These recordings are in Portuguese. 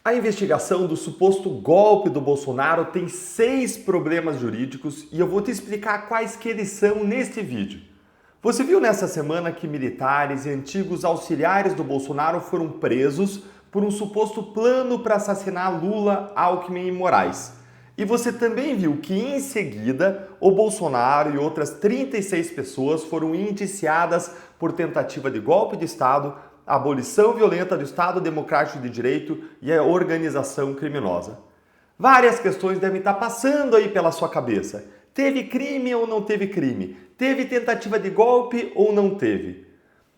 A investigação do suposto golpe do Bolsonaro tem 6 problemas jurídicos e eu vou te explicar quais que eles são neste vídeo. Você viu nessa semana que militares e antigos auxiliares do Bolsonaro foram presos por um suposto plano para assassinar Lula, Alckmin e Moraes. E você também viu que em seguida o Bolsonaro e outras 36 pessoas foram indiciadas por tentativa de golpe de Estado, abolição violenta do Estado Democrático de Direito e a organização criminosa. Várias questões devem estar passando aí pela sua cabeça. Teve crime ou não teve crime? Teve tentativa de golpe ou não teve?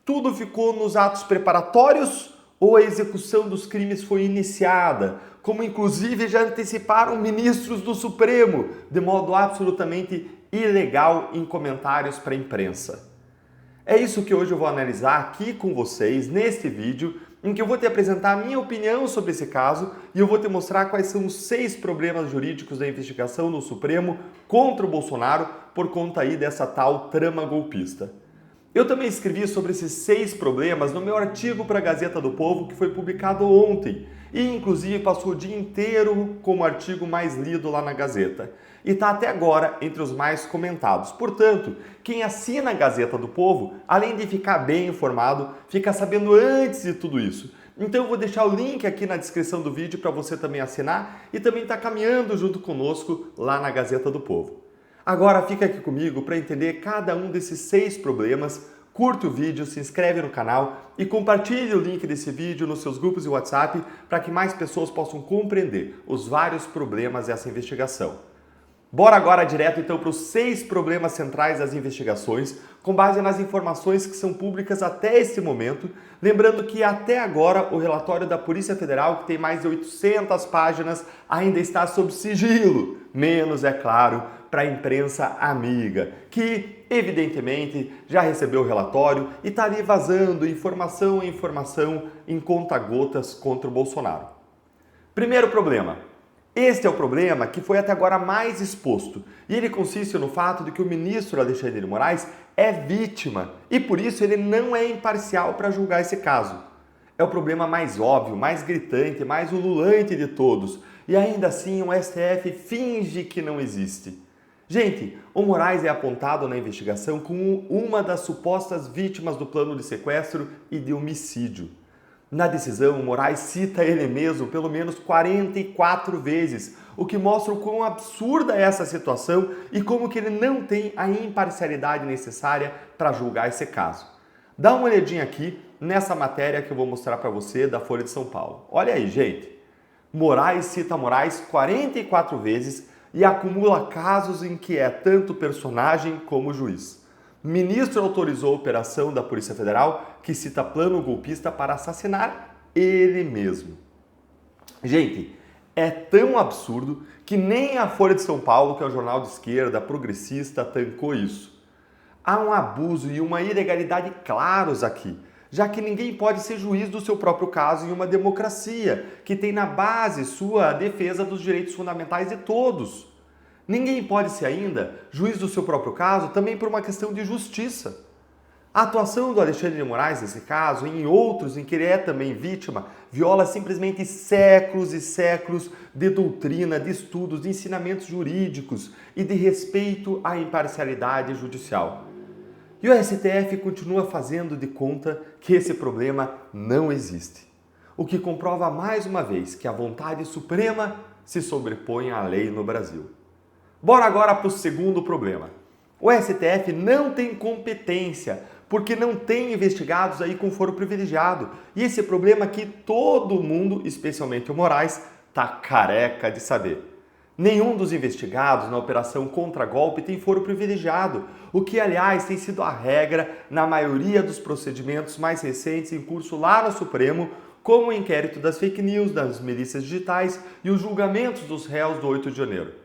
Tudo ficou nos atos preparatórios ou a execução dos crimes foi iniciada? Como inclusive já anteciparam ministros do Supremo, de modo absolutamente ilegal em comentários para a imprensa. É isso que hoje eu vou analisar aqui com vocês neste vídeo, em que eu vou te apresentar a minha opinião sobre esse caso e eu vou te mostrar quais são os 6 problemas jurídicos da investigação no Supremo contra o Bolsonaro por conta aí dessa tal trama golpista. Eu também escrevi sobre esses 6 problemas no meu artigo para a Gazeta do Povo, que foi publicado ontem, e inclusive passou o dia inteiro como artigo mais lido lá na Gazeta. E está até agora entre os mais comentados. Portanto, quem assina a Gazeta do Povo, além de ficar bem informado, fica sabendo antes de tudo isso. Então eu vou deixar o link aqui na descrição do vídeo para você também assinar e também estar caminhando junto conosco lá na Gazeta do Povo. Agora fica aqui comigo para entender cada um desses 6 problemas. Curte o vídeo, se inscreve no canal e compartilhe o link desse vídeo nos seus grupos de WhatsApp para que mais pessoas possam compreender os vários problemas dessa investigação. Bora agora direto então para os 6 problemas centrais das investigações, com base nas informações que são públicas até esse momento, lembrando que até agora o relatório da Polícia Federal, que tem mais de 800 páginas, ainda está sob sigilo, menos, é claro, para a imprensa amiga, que evidentemente já recebeu o relatório e está ali vazando informação em informação em conta-gotas contra o Bolsonaro. Primeiro problema. Este é o problema que foi até agora mais exposto, e ele consiste no fato de que o ministro Alexandre de Moraes é vítima e por isso ele não é imparcial para julgar esse caso. É o problema mais óbvio, mais gritante, mais ululante de todos, e ainda assim o STF finge que não existe. Gente, o Moraes é apontado na investigação como uma das supostas vítimas do plano de sequestro e de homicídio. Na decisão, o Moraes cita ele mesmo pelo menos 44 vezes, o que mostra o quão absurda é essa situação e como que ele não tem a imparcialidade necessária para julgar esse caso. Dá uma olhadinha aqui nessa matéria que eu vou mostrar para você da Folha de São Paulo. Olha aí, gente. Moraes cita Moraes 44 vezes e acumula casos em que é tanto personagem como juiz. Ministro autorizou a operação da Polícia Federal que cita plano golpista para assassinar ele mesmo. Gente, é tão absurdo que nem a Folha de São Paulo, que é um jornal de esquerda, progressista, tancou isso. Há um abuso e uma ilegalidade claros aqui, já que ninguém pode ser juiz do seu próprio caso em uma democracia, que tem na base sua a defesa dos direitos fundamentais de todos. Ninguém pode ser ainda juiz do seu próprio caso também por uma questão de justiça. A atuação do Alexandre de Moraes nesse caso e em outros em que ele é também vítima viola simplesmente séculos e séculos de doutrina, de estudos, de ensinamentos jurídicos e de respeito à imparcialidade judicial. E o STF continua fazendo de conta que esse problema não existe. O que comprova mais uma vez que a vontade suprema se sobrepõe à lei no Brasil. Bora agora para o segundo problema. O STF não tem competência, porque não tem investigados aí com foro privilegiado. E esse problema que todo mundo, especialmente o Moraes, tá careca de saber. Nenhum dos investigados na operação contra-golpe tem foro privilegiado, o que, aliás, tem sido a regra na maioria dos procedimentos mais recentes em curso lá no Supremo, como o inquérito das fake news, das milícias digitais e os julgamentos dos réus do 8 de janeiro.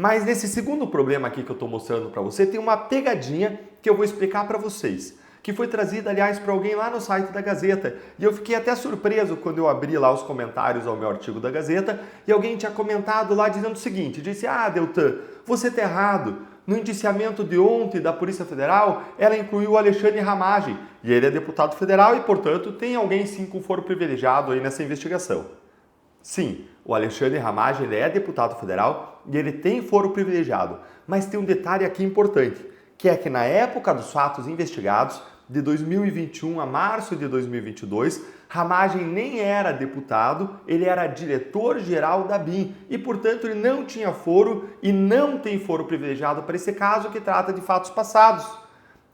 Mas nesse segundo problema aqui que eu estou mostrando para você, tem uma pegadinha que eu vou explicar para vocês, que foi trazida, aliás, para alguém lá no site da Gazeta. E eu fiquei até surpreso quando eu abri lá os comentários ao meu artigo da Gazeta e alguém tinha comentado lá dizendo o seguinte, disse, Deltan, você está errado. No indiciamento de ontem da Polícia Federal, ela incluiu o Alexandre Ramagem, e ele é deputado federal e, portanto, tem alguém sim com foro privilegiado aí nessa investigação. Sim, o Alexandre Ramagem ele é deputado federal e ele tem foro privilegiado, mas tem um detalhe aqui importante, que é que na época dos fatos investigados, de 2021 a março de 2022, Ramagem nem era deputado, ele era diretor-geral da BIM e, portanto, ele não tinha foro e não tem foro privilegiado para esse caso que trata de fatos passados.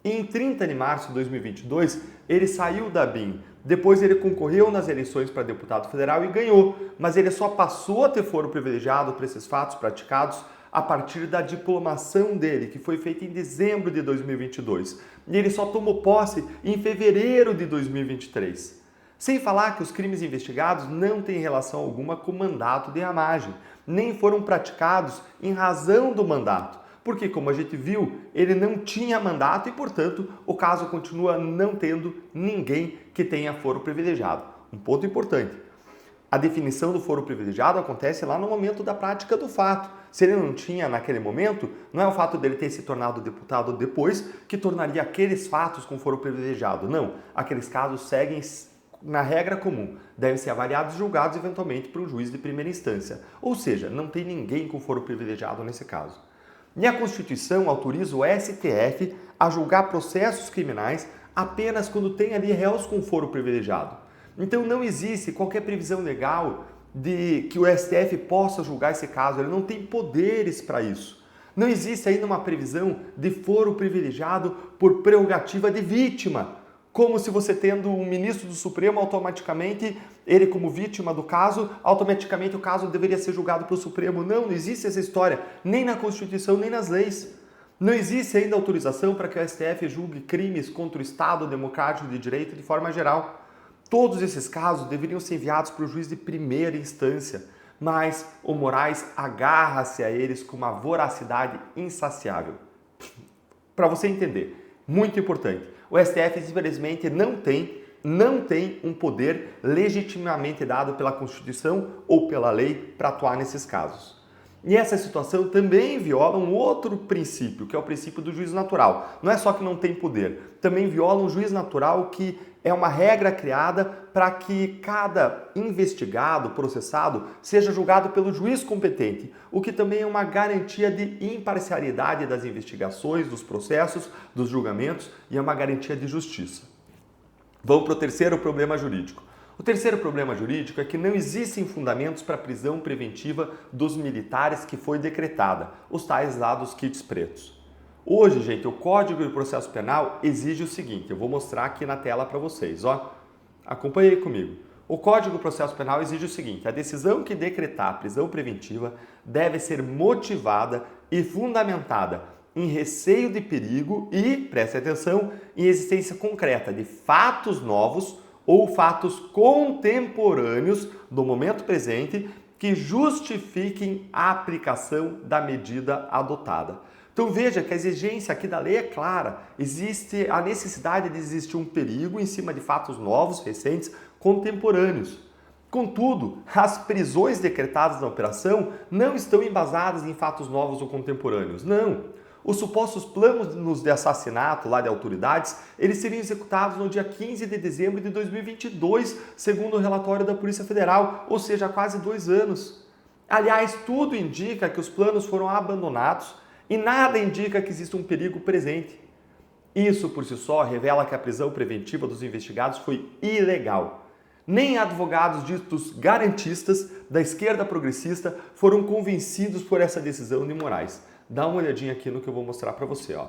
E em 30 de março de 2022, ele saiu da BIM. Depois ele concorreu nas eleições para deputado federal e ganhou, mas ele só passou a ter foro privilegiado para esses fatos praticados a partir da diplomação dele, que foi feita em dezembro de 2022. E ele só tomou posse em fevereiro de 2023. Sem falar que os crimes investigados não têm relação alguma com o mandato de Ramagem, nem foram praticados em razão do mandato. Porque, como a gente viu, ele não tinha mandato e, portanto, o caso continua não tendo ninguém que tenha foro privilegiado. Um ponto importante. A definição do foro privilegiado acontece lá no momento da prática do fato. Se ele não tinha naquele momento, não é o fato dele ter se tornado deputado depois que tornaria aqueles fatos com foro privilegiado. Não, aqueles casos seguem na regra comum. Devem ser avaliados e julgados eventualmente por um juiz de primeira instância. Ou seja, não tem ninguém com foro privilegiado nesse caso. E a Constituição autoriza o STF a julgar processos criminais apenas quando tem ali réus com foro privilegiado. Então não existe qualquer previsão legal de que o STF possa julgar esse caso, ele não tem poderes para isso. Não existe ainda uma previsão de foro privilegiado por prerrogativa de vítima, como se você tendo um ministro do Supremo, automaticamente, ele como vítima do caso, automaticamente o caso deveria ser julgado pelo Supremo. Não existe essa história, nem na Constituição, nem nas leis. Não existe ainda autorização para que o STF julgue crimes contra o Estado democrático de direito de forma geral. Todos esses casos deveriam ser enviados para o juiz de primeira instância, mas o Moraes agarra-se a eles com uma voracidade insaciável. Para você entender, muito importante, o STF simplesmente não tem um poder legitimamente dado pela Constituição ou pela lei para atuar nesses casos. E essa situação também viola um outro princípio, que é o princípio do juízo natural. Não é só que não tem poder, também viola um juízo natural que é uma regra criada para que cada investigado, processado, seja julgado pelo juiz competente, o que também é uma garantia de imparcialidade das investigações, dos processos, dos julgamentos e é uma garantia de justiça. Vamos para o terceiro problema jurídico. O terceiro problema jurídico é que não existem fundamentos para a prisão preventiva dos militares que foi decretada, os tais lá dos kits pretos. Hoje, gente, o Código de Processo Penal exige o seguinte, eu vou mostrar aqui na tela para vocês, ó. Acompanhe aí comigo. O Código de Processo Penal exige o seguinte, a decisão que decretar a prisão preventiva deve ser motivada e fundamentada em receio de perigo e, preste atenção, em existência concreta de fatos novos ou fatos contemporâneos do momento presente que justifiquem a aplicação da medida adotada. Então veja que a exigência aqui da lei é clara, existe a necessidade de existir um perigo em cima de fatos novos, recentes, contemporâneos. Contudo, as prisões decretadas na operação não estão embasadas em fatos novos ou contemporâneos, não. Os supostos planos de assassinato lá de autoridades, eles seriam executados no dia 15 de dezembro de 2022, segundo o relatório da Polícia Federal, ou seja, há quase 2 anos. Aliás, tudo indica que os planos foram abandonados e nada indica que exista um perigo presente. Isso, por si só, revela que a prisão preventiva dos investigados foi ilegal. Nem advogados ditos garantistas da esquerda progressista foram convencidos por essa decisão de Moraes. Dá uma olhadinha aqui no que eu vou mostrar para você, ó.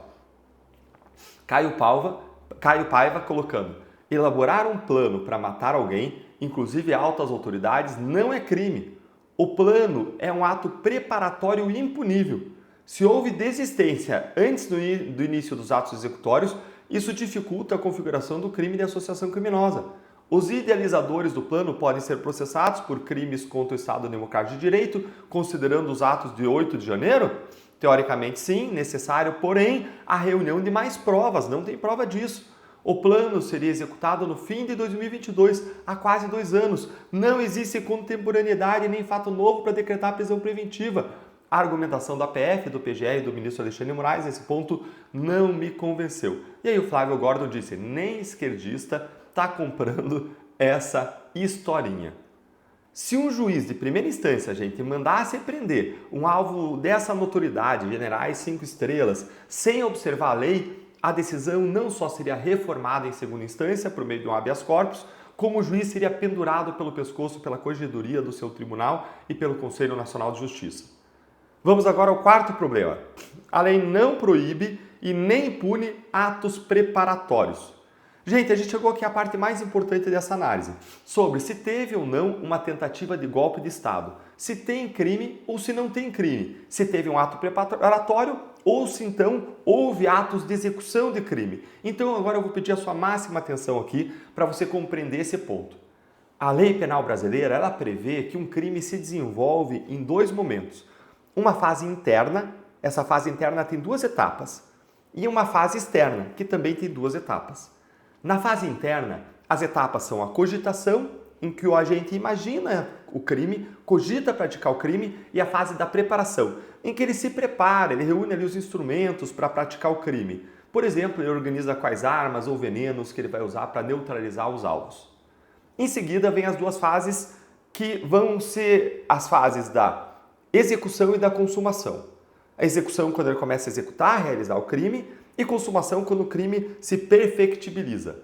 Caio Paiva colocando: elaborar um plano para matar alguém, inclusive altas autoridades, não é crime. O plano é um ato preparatório impunível. Se houve desistência antes do início dos atos executórios, isso dificulta a configuração do crime de associação criminosa. Os idealizadores do plano podem ser processados por crimes contra o Estado Democrático de Direito, considerando os atos de 8 de janeiro? Teoricamente sim, necessário, porém, a reunião de mais provas, não tem prova disso. O plano seria executado no fim de 2022, há quase 2 anos. Não existe contemporaneidade nem fato novo para decretar a prisão preventiva. A argumentação da PF, do PGR e do ministro Alexandre de Moraes nesse ponto não me convenceu. E aí o Flávio Gordon disse, nem esquerdista está comprando essa historinha. Se um juiz de primeira instância, gente, mandasse prender um alvo dessa notoriedade, generais 5 estrelas, sem observar a lei, a decisão não só seria reformada em segunda instância por meio de um habeas corpus, como o juiz seria pendurado pelo pescoço pela corregedoria do seu tribunal e pelo Conselho Nacional de Justiça. Vamos agora ao quarto problema. A lei não proíbe e nem pune atos preparatórios. Gente, a gente chegou aqui à parte mais importante dessa análise, sobre se teve ou não uma tentativa de golpe de Estado, se tem crime ou se não tem crime, se teve um ato preparatório ou se então houve atos de execução de crime. Então agora eu vou pedir a sua máxima atenção aqui para você compreender esse ponto. A lei penal brasileira, ela prevê que um crime se desenvolve em 2 momentos. Uma fase interna, essa fase interna tem 2 etapas, e uma fase externa, que também tem 2 etapas. Na fase interna, as etapas são a cogitação, em que o agente imagina o crime, cogita praticar o crime, e a fase da preparação, em que ele se prepara, ele reúne ali os instrumentos para praticar o crime. Por exemplo, ele organiza quais armas ou venenos que ele vai usar para neutralizar os alvos. Em seguida, vem as 2 fases que vão ser as fases da execução e da consumação. A execução quando ele começa a executar, realizar o crime, e consumação quando o crime se perfectibiliza.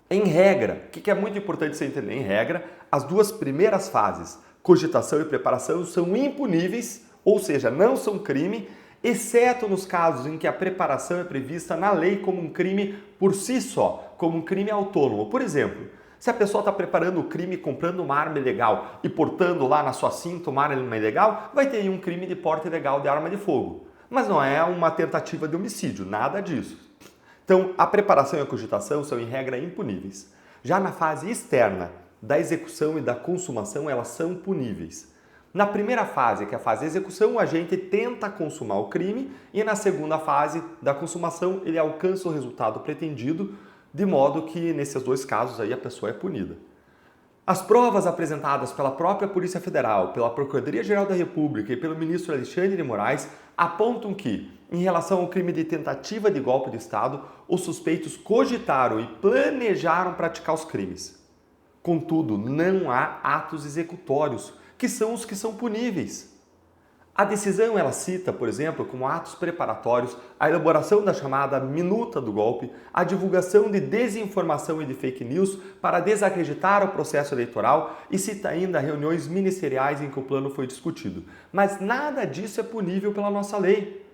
Em regra, o que é muito importante você entender? Em regra, as 2 primeiras fases, cogitação e preparação, são impuníveis, ou seja, não são crime, exceto nos casos em que a preparação é prevista na lei como um crime por si só, como um crime autônomo. Por exemplo, se a pessoa está preparando o crime comprando uma arma ilegal e portando lá na sua cinta uma arma ilegal, vai ter aí um crime de porte ilegal de arma de fogo. Mas não é uma tentativa de homicídio, nada disso. Então, a preparação e a cogitação são, em regra, impuníveis. Já na fase externa, da execução e da consumação, elas são puníveis. Na primeira fase, que é a fase de execução, o agente tenta consumar o crime e na segunda fase da consumação, ele alcança o resultado pretendido, de modo que, nesses 2 casos, aí, a pessoa é punida. As provas apresentadas pela própria Polícia Federal, pela Procuradoria-Geral da República e pelo ministro Alexandre de Moraes apontam que, em relação ao crime de tentativa de golpe de Estado, os suspeitos cogitaram e planejaram praticar os crimes. Contudo, não há atos executórios, que são os que são puníveis. A decisão ela cita, por exemplo, como atos preparatórios, a elaboração da chamada minuta do golpe, a divulgação de desinformação e de fake news para desacreditar o processo eleitoral e cita ainda reuniões ministeriais em que o plano foi discutido. Mas nada disso é punível pela nossa lei.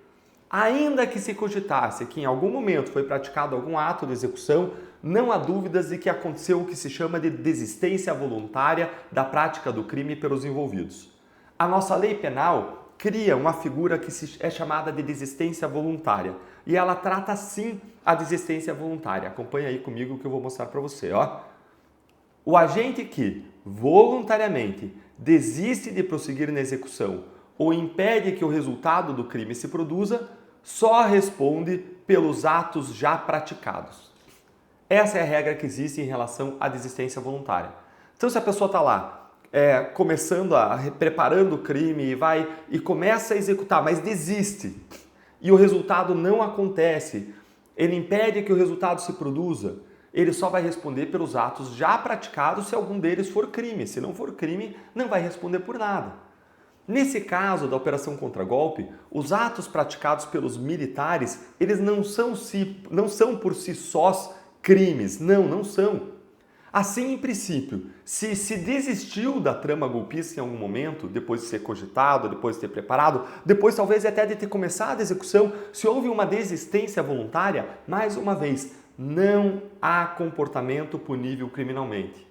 Ainda que se cogitasse que em algum momento foi praticado algum ato de execução, não há dúvidas de que aconteceu o que se chama de desistência voluntária da prática do crime pelos envolvidos. A nossa lei penal cria uma figura que é chamada de desistência voluntária. E ela trata sim a desistência voluntária. Acompanha aí comigo que eu vou mostrar para você. Ó. O agente que voluntariamente desiste de prosseguir na execução ou impede que o resultado do crime se produza, só responde pelos atos já praticados. Essa é a regra que existe em relação à desistência voluntária. Então, se a pessoa está lá, preparando o crime e começa a executar, mas desiste e o resultado não acontece, ele impede que o resultado se produza, ele só vai responder pelos atos já praticados se algum deles for crime. Se não for crime, não vai responder por nada. Nesse caso da operação contra-golpe, os atos praticados pelos militares, eles não são por si sós crimes, não são. Assim, em princípio, se desistiu da trama golpista em algum momento, depois de ser cogitado, depois de ter preparado, depois talvez até de ter começado a execução, se houve uma desistência voluntária, mais uma vez, não há comportamento punível criminalmente.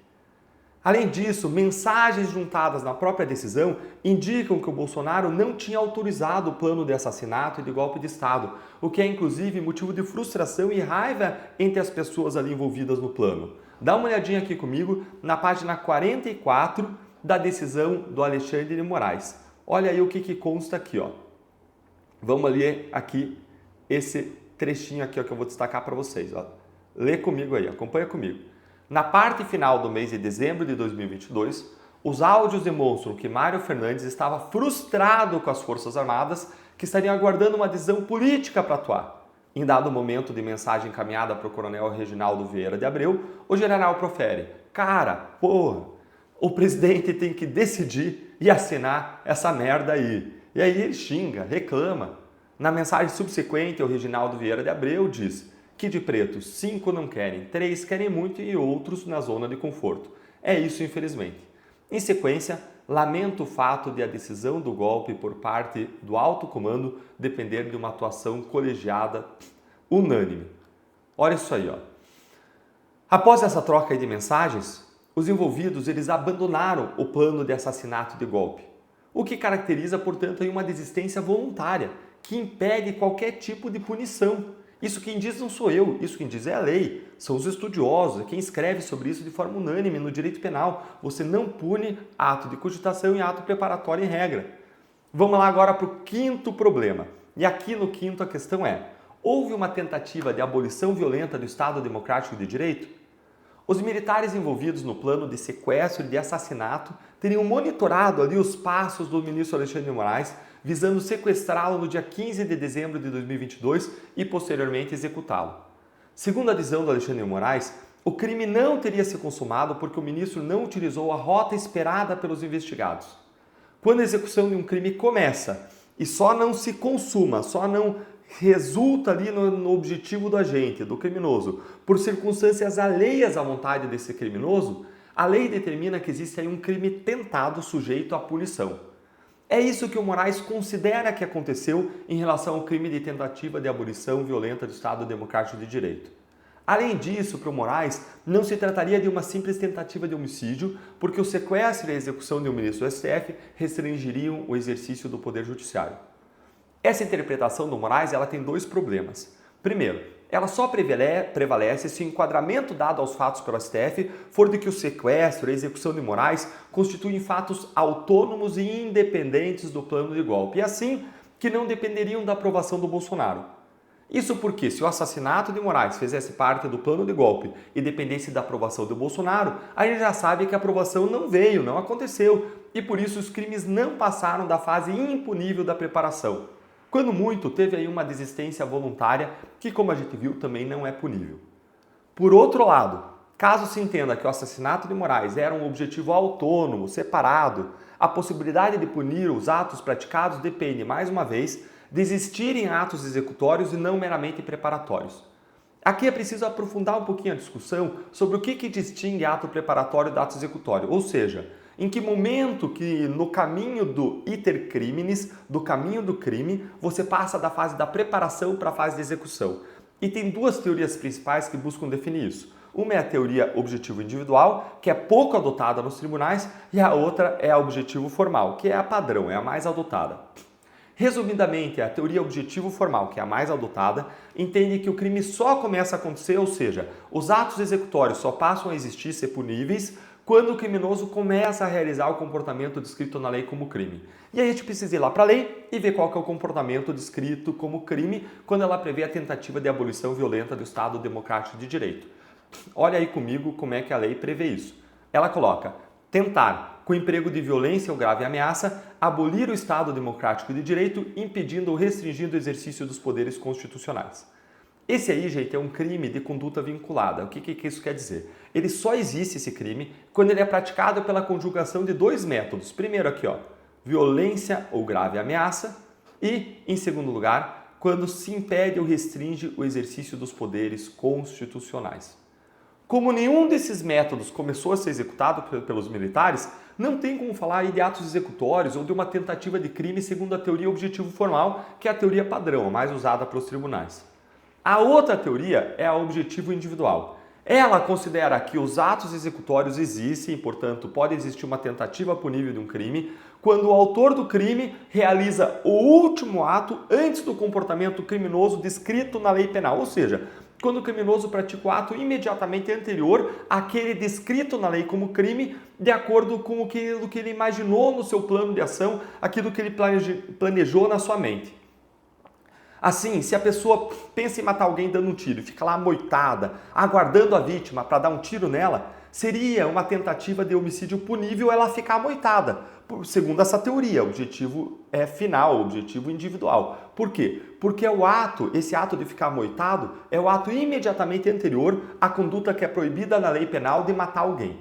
Além disso, mensagens juntadas na própria decisão indicam que o Bolsonaro não tinha autorizado o plano de assassinato e de golpe de Estado, o que é inclusive motivo de frustração e raiva entre as pessoas ali envolvidas no plano. Dá uma olhadinha aqui comigo na página 44 da decisão do Alexandre de Moraes. Olha aí o que consta aqui, ó. Vamos ler aqui esse trechinho aqui, ó, que eu vou destacar para vocês. Ó. Lê comigo aí, acompanha comigo. Na parte final do mês de dezembro de 2022, os áudios demonstram que Mário Fernandes estava frustrado com as Forças Armadas que estariam aguardando uma decisão política para atuar. Em dado momento de mensagem encaminhada para o coronel Reginaldo Vieira de Abreu, o general profere: "Cara, porra, O presidente tem que decidir e assinar essa merda aí. E aí ele xinga, reclama. Na mensagem subsequente, o Reginaldo Vieira de Abreu diz que de preto 5 não querem, 3 querem muito e outros na zona de conforto. É isso, infelizmente. Em sequência, lamento o fato de a decisão do golpe por parte do alto comando depender de uma atuação colegiada unânime. Olha isso aí, ó. Após essa troca de mensagens, os envolvidos eles abandonaram o plano de assassinato de golpe, o que caracteriza, portanto, aí uma desistência voluntária, que impede qualquer tipo de punição. Isso quem diz não sou eu, isso quem diz é a lei, são os estudiosos, é quem escreve sobre isso de forma unânime no direito penal. Você não pune ato de cogitação e ato preparatório em regra. Vamos lá agora para o quinto problema. E aqui no quinto a questão é: houve uma tentativa de abolição violenta do Estado Democrático de Direito? Os militares envolvidos no plano de sequestro e de assassinato teriam monitorado ali os passos do ministro Alexandre de Moraes, visando sequestrá-lo no dia 15 de dezembro de 2022 e posteriormente executá-lo. Segundo a visão do Alexandre de Moraes, o crime não teria se consumado porque o ministro não utilizou a rota esperada pelos investigados. Quando a execução de um crime começa e só não se consuma, só não resulta ali no objetivo do agente, do criminoso, por circunstâncias alheias à vontade desse criminoso, a lei determina que existe aí um crime tentado sujeito à punição. É isso que o Moraes considera que aconteceu em relação ao crime de tentativa de abolição violenta do Estado Democrático de Direito. Além disso, para o Moraes, não se trataria de uma simples tentativa de homicídio, porque o sequestro e a execução de um ministro do STF restringiriam o exercício do Poder Judiciário. Essa interpretação do Moraes ela tem dois problemas. Primeiro, ela só prevalece se o enquadramento dado aos fatos pelo STF for de que o sequestro e a execução de Moraes constituem fatos autônomos e independentes do plano de golpe, e assim que não dependeriam da aprovação do Bolsonaro. Isso porque, se o assassinato de Moraes fizesse parte do plano de golpe e dependesse da aprovação do Bolsonaro, a gente já sabe que a aprovação não veio, não aconteceu, e por isso os crimes não passaram da fase impunível da preparação. Quando muito, teve aí uma desistência voluntária que, como a gente viu, também não é punível. Por outro lado, caso se entenda que o assassinato de Moraes era um objetivo autônomo, separado, a possibilidade de punir os atos praticados depende, mais uma vez, de existirem atos executórios e não meramente preparatórios. Aqui é preciso aprofundar um pouquinho a discussão sobre o que distingue ato preparatório do ato executório, ou seja, em que momento que no caminho do iter criminis, do caminho do crime, você passa da fase da preparação para a fase de execução. E tem duas teorias principais que buscam definir isso. Uma é a teoria objetivo individual, que é pouco adotada nos tribunais, e a outra é a objetivo formal, que é a padrão, é a mais adotada. Resumidamente, a teoria objetivo formal, que é a mais adotada, entende que o crime só começa a acontecer, ou seja, os atos executórios só passam a existir, ser puníveis, quando o criminoso começa a realizar o comportamento descrito na lei como crime. E aí a gente precisa ir lá para a lei e ver qual que é o comportamento descrito como crime quando ela prevê a tentativa de abolição violenta do Estado Democrático de Direito. Olha aí comigo como é que a lei prevê isso. Ela coloca: tentar, com emprego de violência ou grave ameaça, abolir o Estado Democrático de Direito, impedindo ou restringindo o exercício dos poderes constitucionais. Esse aí, gente, é um crime de conduta vinculada. O que isso quer dizer? Ele só existe, esse crime, quando ele é praticado pela conjugação de dois métodos. Primeiro aqui, ó, violência ou grave ameaça. E, em segundo lugar, quando se impede ou restringe o exercício dos poderes constitucionais. Como nenhum desses métodos começou a ser executado pelos militares, não tem como falar aí de atos executórios ou de uma tentativa de crime segundo a teoria objetivo formal, que é a teoria padrão, a mais usada pelos tribunais. A outra teoria é a objetivo individual. Ela considera que os atos executórios existem, portanto, pode existir uma tentativa punível de um crime, quando o autor do crime realiza o último ato antes do comportamento criminoso descrito na lei penal, ou seja, quando o criminoso pratica o ato imediatamente anterior àquele descrito na lei como crime, de acordo com aquilo que ele imaginou no seu plano de ação, aquilo que ele planejou na sua mente. Assim, se a pessoa pensa em matar alguém dando um tiro e fica lá amoitada, aguardando a vítima para dar um tiro nela, seria uma tentativa de homicídio punível ela ficar amoitada. Segundo essa teoria, o objetivo é final, o objetivo individual. Por quê? Porque esse ato de ficar amoitado é o ato imediatamente anterior à conduta que é proibida na lei penal de matar alguém.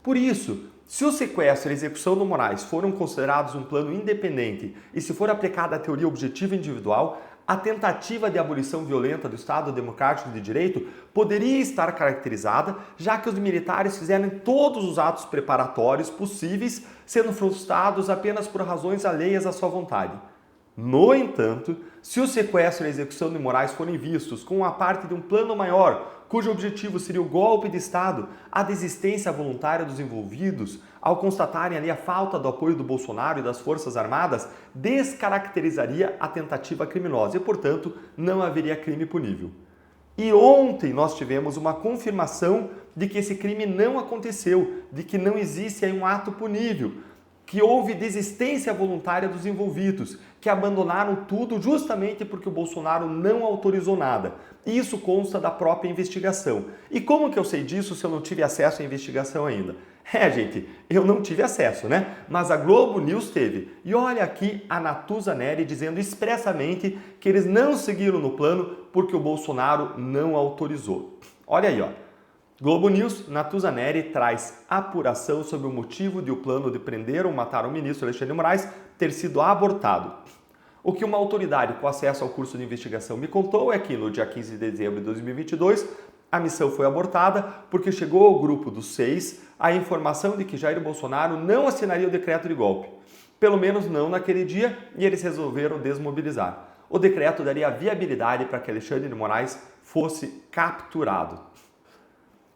Por isso, Se o sequestro e a execução do Moraes foram considerados um plano independente e se for aplicada a teoria objetiva individual, a tentativa de abolição violenta do Estado Democrático de Direito poderia estar caracterizada, já que os militares fizeram todos os atos preparatórios possíveis, sendo frustrados apenas por razões alheias à sua vontade. No entanto, se o sequestro e a execução de Moraes forem vistos como uma parte de um plano maior, cujo objetivo seria o golpe de Estado, a desistência voluntária dos envolvidos, ao constatarem ali a falta do apoio do Bolsonaro e das Forças Armadas, descaracterizaria a tentativa criminosa e, portanto, não haveria crime punível. E ontem nós tivemos uma confirmação de que esse crime não aconteceu, de que não existe aí um ato punível, que houve desistência voluntária dos envolvidos, que abandonaram tudo justamente porque o Bolsonaro não autorizou nada. Isso consta da própria investigação. E como que eu sei disso se eu não tive acesso à investigação ainda? Gente, eu não tive acesso, né? Mas a Globo News teve. E olha aqui a Natuza Neri dizendo expressamente que eles não seguiram no plano porque o Bolsonaro não autorizou. Olha aí, ó. Globo News, Natuza Neri traz apuração sobre o motivo de o plano de prender ou matar o ministro Alexandre de Moraes ter sido abortado. O que uma autoridade com acesso ao curso de investigação me contou é que no dia 15 de dezembro de 2022, a missão foi abortada porque chegou ao grupo dos 6 a informação de que Jair Bolsonaro não assinaria o decreto de golpe. Pelo menos não naquele dia, e eles resolveram desmobilizar. O decreto daria viabilidade para que Alexandre de Moraes fosse capturado.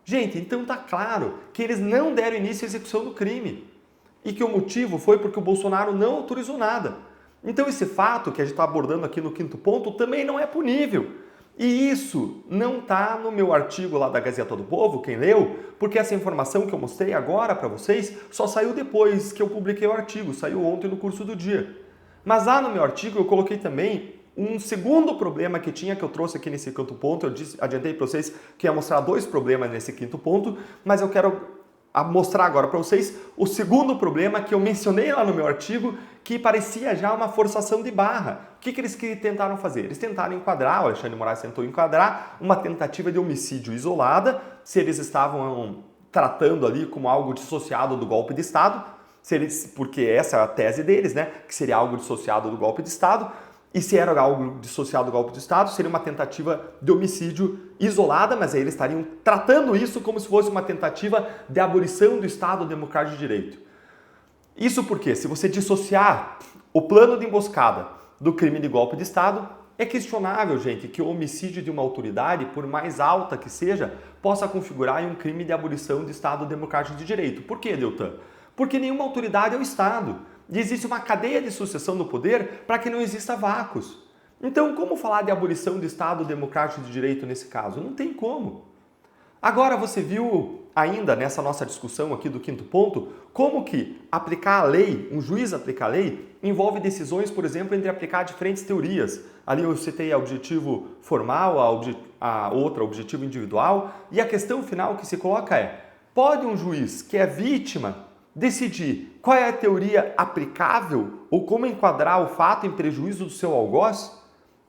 Gente, então tá claro que eles não deram início à execução do crime e que o motivo foi porque o Bolsonaro não autorizou nada. Então esse fato que a gente está abordando aqui no quinto ponto também não é punível. E isso não está no meu artigo lá da Gazeta do Povo, quem leu, porque essa informação que eu mostrei agora para vocês só saiu depois que eu publiquei o artigo, saiu ontem no curso do dia. Mas lá no meu artigo eu coloquei também um segundo problema que tinha, que eu trouxe aqui nesse quinto ponto. Eu adiantei para vocês que ia mostrar 2 problemas nesse quinto ponto, mas eu quero mostrar agora para vocês o segundo problema que eu mencionei lá no meu artigo, que parecia já uma forçação de barra. O que eles tentaram fazer? Eles tentaram enquadrar, o Alexandre de Moraes tentou enquadrar uma tentativa de homicídio isolada, se eles estavam tratando ali como algo dissociado do golpe de Estado, porque essa é a tese deles, né? Que seria algo dissociado do golpe de Estado. E se era algo dissociado do golpe de Estado, seria uma tentativa de homicídio isolada, mas aí eles estariam tratando isso como se fosse uma tentativa de abolição do Estado Democrático de Direito. Isso porque, se você dissociar o plano de emboscada do crime de golpe de Estado, é questionável, gente, que o homicídio de uma autoridade, por mais alta que seja, possa configurar um crime de abolição do Estado Democrático de Direito. Por quê, Deltan? Porque nenhuma autoridade é o Estado. E existe uma cadeia de sucessão do poder para que não exista vácuos. Então, como falar de abolição do Estado Democrático de Direito nesse caso? Não tem como. Agora você viu ainda nessa nossa discussão aqui do quinto ponto, como que aplicar a lei, um juiz aplicar a lei, envolve decisões, por exemplo, entre aplicar diferentes teorias. Ali eu citei a objetivo formal, a outra objetivo individual, e a questão final que se coloca é: pode um juiz que é vítima decidir qual é a teoria aplicável ou como enquadrar o fato em prejuízo do seu algoz?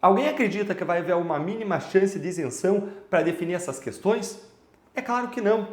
Alguém acredita que vai haver uma mínima chance de isenção para definir essas questões? É claro que não.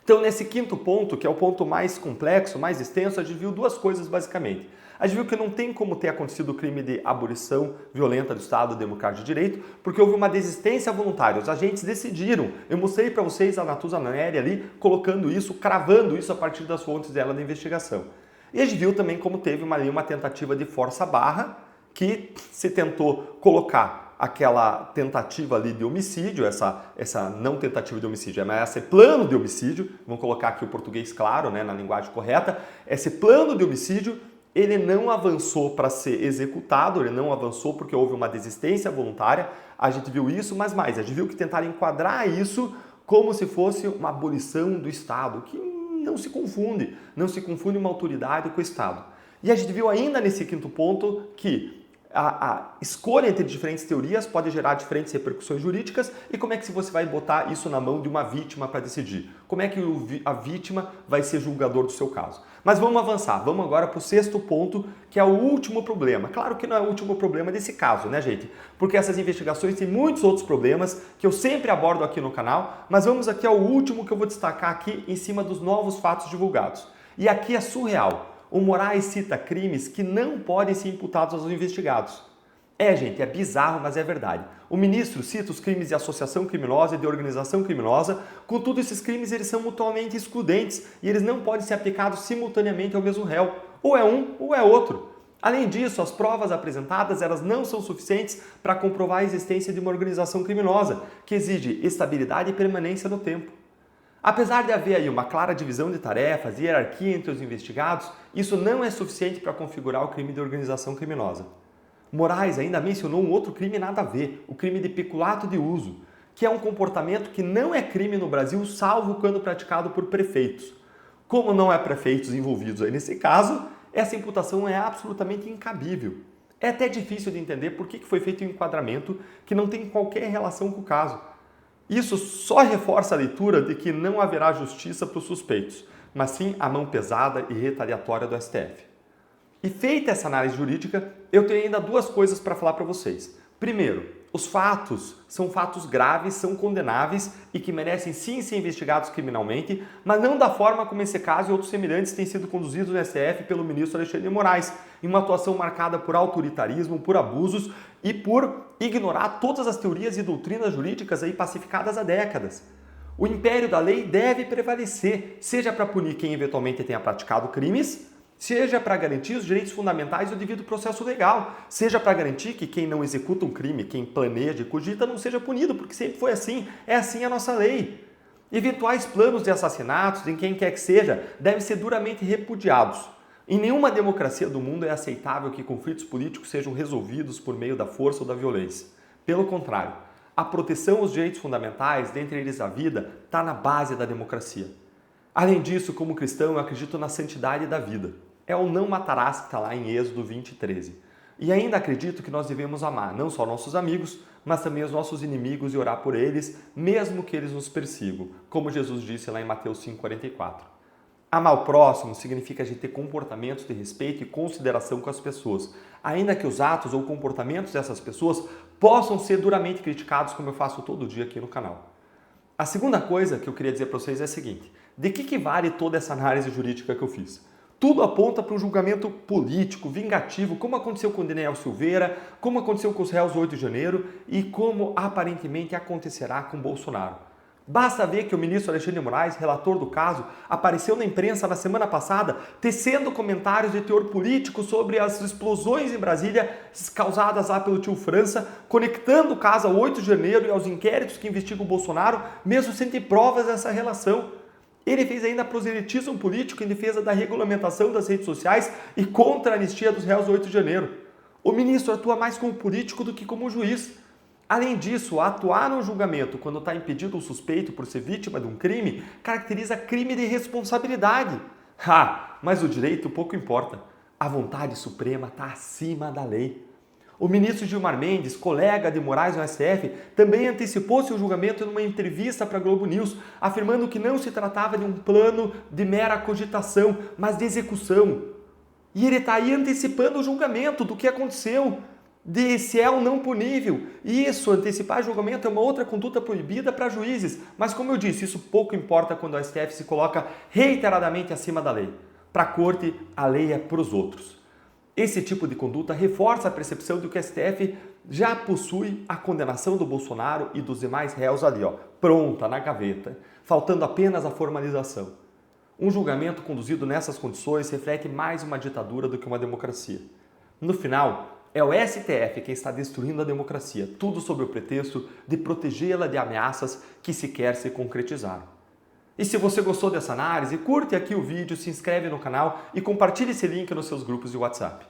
Então, nesse quinto ponto, que é o ponto mais complexo, mais extenso, a gente viu 2 coisas basicamente. A gente viu que não tem como ter acontecido o crime de abolição violenta do Estado Democrático de Direito, porque houve uma desistência voluntária. Os agentes decidiram. Eu mostrei para vocês a Natuza Neri ali, colocando isso, cravando isso a partir das fontes dela da investigação. E a gente viu também como teve uma tentativa de força-barra, que se tentou colocar aquela tentativa ali de homicídio, essa não tentativa de homicídio, mas esse plano de homicídio, vamos colocar aqui o português claro, né, na linguagem correta, esse plano de homicídio, ele não avançou para ser executado, ele não avançou porque houve uma desistência voluntária, a gente viu isso, mas mais, a gente viu que tentaram enquadrar isso como se fosse uma abolição do Estado, que não se confunde uma autoridade com o Estado. E a gente viu ainda nesse quinto ponto que A escolha entre diferentes teorias pode gerar diferentes repercussões jurídicas e como é que você vai botar isso na mão de uma vítima para decidir? Como é que a vítima vai ser julgador do seu caso? Mas vamos avançar, vamos agora para o sexto ponto, que é o último problema. Claro que não é o último problema desse caso, né, gente? Porque essas investigações têm muitos outros problemas que eu sempre abordo aqui no canal, mas vamos aqui ao último que eu vou destacar aqui em cima dos novos fatos divulgados. E aqui é surreal. O Moraes cita crimes que não podem ser imputados aos investigados. Gente, é bizarro, mas é verdade. O ministro cita os crimes de associação criminosa e de organização criminosa, contudo esses crimes eles são mutuamente excludentes e eles não podem ser aplicados simultaneamente ao mesmo réu. Ou é um ou é outro. Além disso, as provas apresentadas elas não são suficientes para comprovar a existência de uma organização criminosa, que exige estabilidade e permanência no tempo. Apesar de haver aí uma clara divisão de tarefas e hierarquia entre os investigados, isso não é suficiente para configurar o crime de organização criminosa. Moraes ainda mencionou um outro crime nada a ver, o crime de peculato de uso, que é um comportamento que não é crime no Brasil, salvo quando praticado por prefeitos. Como não há prefeitos envolvidos aí nesse caso, essa imputação é absolutamente incabível. É até difícil de entender por que foi feito um enquadramento que não tem qualquer relação com o caso. Isso só reforça a leitura de que não haverá justiça para os suspeitos, mas sim a mão pesada e retaliatória do STF. E feita essa análise jurídica, eu tenho ainda duas coisas para falar para vocês. Primeiro, os fatos são fatos graves, são condenáveis e que merecem sim ser investigados criminalmente, mas não da forma como esse caso e outros semelhantes têm sido conduzidos no STF pelo ministro Alexandre de Moraes, em uma atuação marcada por autoritarismo, por abusos e por ignorar todas as teorias e doutrinas jurídicas aí pacificadas há décadas. O império da lei deve prevalecer, seja para punir quem eventualmente tenha praticado crimes, seja para garantir os direitos fundamentais e o devido processo legal, seja para garantir que quem não executa um crime, quem planeja e cogita, não seja punido, porque sempre foi assim, é assim a nossa lei. Eventuais planos de assassinatos, em quem quer que seja, devem ser duramente repudiados. Em nenhuma democracia do mundo é aceitável que conflitos políticos sejam resolvidos por meio da força ou da violência. Pelo contrário, a proteção aos direitos fundamentais, dentre eles a vida, está na base da democracia. Além disso, como cristão, eu acredito na santidade da vida. É o não matarás que está lá em Êxodo 20:13. E ainda acredito que nós devemos amar não só nossos amigos, mas também os nossos inimigos e orar por eles, mesmo que eles nos persigam, como Jesus disse lá em Mateus 5:44. Amar o próximo significa a gente ter comportamentos de respeito e consideração com as pessoas, ainda que os atos ou comportamentos dessas pessoas possam ser duramente criticados, como eu faço todo dia aqui no canal. A segunda coisa que eu queria dizer para vocês é a seguinte: de que vale toda essa análise jurídica que eu fiz? Tudo aponta para um julgamento político, vingativo, como aconteceu com o Daniel Silveira, como aconteceu com os réus 8 de janeiro e como aparentemente acontecerá com Bolsonaro. Basta ver que o ministro Alexandre de Moraes, relator do caso, apareceu na imprensa na semana passada tecendo comentários de teor político sobre as explosões em Brasília causadas lá pelo tio França, conectando o caso ao 8 de janeiro e aos inquéritos que investigam o Bolsonaro, mesmo sem ter provas dessa relação. Ele fez ainda proselitismo político em defesa da regulamentação das redes sociais e contra a anistia dos réus do 8 de janeiro. O ministro atua mais como político do que como juiz. Além disso, atuar no julgamento quando está impedido o suspeito por ser vítima de um crime caracteriza crime de responsabilidade. Mas o direito pouco importa. A vontade suprema está acima da lei. O ministro Gilmar Mendes, colega de Moraes no STF, também antecipou seu julgamento numa entrevista para a Globo News, afirmando que não se tratava de um plano de mera cogitação, mas de execução. E ele está aí antecipando o julgamento do que aconteceu, de se é ou não punível. Isso, antecipar julgamento, é uma outra conduta proibida para juízes. Mas como eu disse, isso pouco importa quando o STF se coloca reiteradamente acima da lei. Para a corte, a lei é para os outros. Esse tipo de conduta reforça a percepção de que o STF já possui a condenação do Bolsonaro e dos demais réus ali, pronta, na gaveta, faltando apenas a formalização. Um julgamento conduzido nessas condições reflete mais uma ditadura do que uma democracia. No final, é o STF quem está destruindo a democracia, tudo sob o pretexto de protegê-la de ameaças que sequer se concretizaram. E se você gostou dessa análise, curte aqui o vídeo, se inscreve no canal e compartilhe esse link nos seus grupos de WhatsApp.